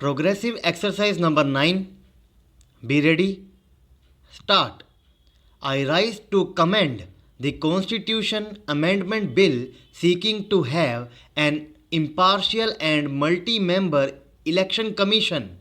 Progressive exercise number 9. Be ready. Start. I rise to commend the Constitution Amendment Bill seeking to have an impartial and multi-member election commission.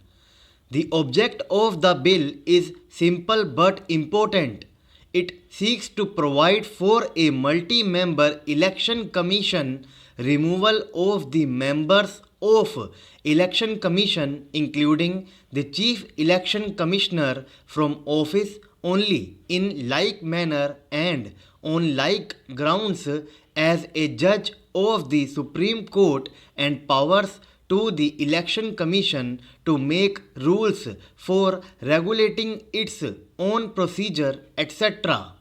The object of the bill is simple but important. It seeks to provide for a multi-member election commission, removal of the members of election commission including the chief election commissioner from office only in like manner and on like grounds as a judge of the Supreme Court, and powers to the Election Commission to make rules for regulating its own procedure, etc.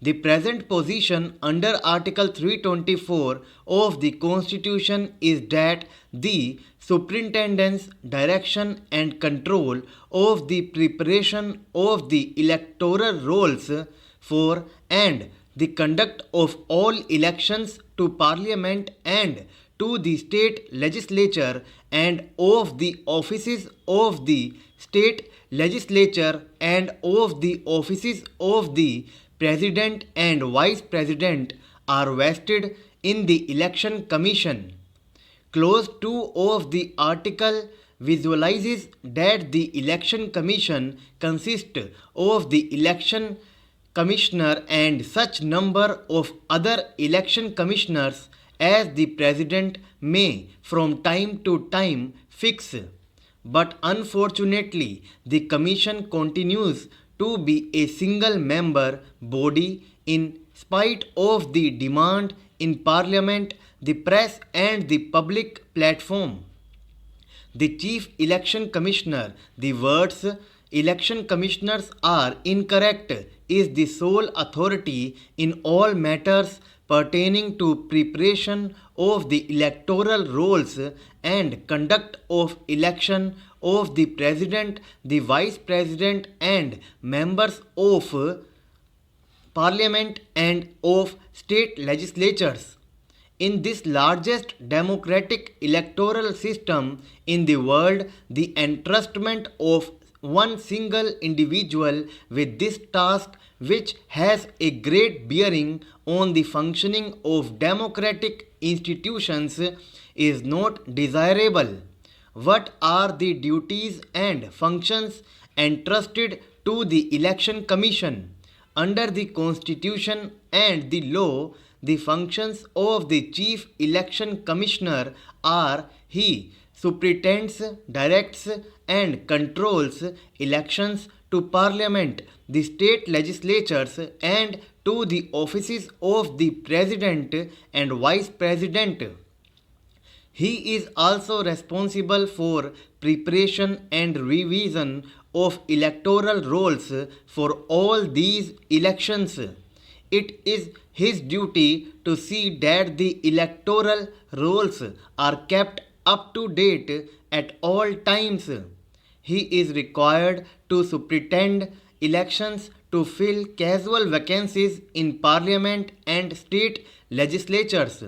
The present position under Article 324 of the Constitution is that the superintendence, direction and control of the preparation of the electoral rolls for and the conduct of all elections to Parliament and to the state legislature and of the offices of the state legislature and of the offices of the President and Vice President are vested in the Election Commission. Clause 2 of the article visualizes that the Election Commission consists of the election commissioner and such number of other election commissioners as the President may from time to time fix. But unfortunately, the Commission continues to be a single member body in spite of the demand in Parliament, the press and the public platform. The Chief Election Commissioner, the words election commissioners are incorrect, is the sole authority in all matters pertaining to preparation of the electoral rolls and conduct of election of the President, the Vice President and members of Parliament and of state legislatures. In this largest democratic electoral system in the world, the entrustment of one single individual with this task, which has a great bearing on the functioning of democratic institutions, is not desirable. What are the duties and functions entrusted to the Election Commission? Under the Constitution and the law, the functions of the Chief Election Commissioner are: he superintends, directs and controls elections to Parliament, the state legislatures and to the offices of the President and Vice President. He is also responsible for preparation and revision of electoral rolls for all these elections. It is his duty to see that the electoral rolls are kept up to date at all times. He is required to superintend elections to fill casual vacancies in Parliament and state legislatures.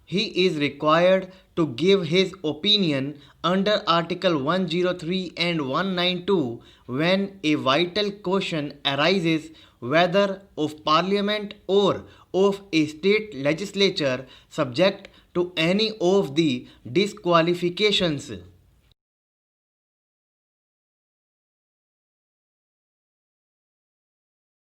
He is required to give his opinion under Article 103 and 192 when a vital question arises, whether of Parliament or of a state legislature, subject to any of the disqualifications.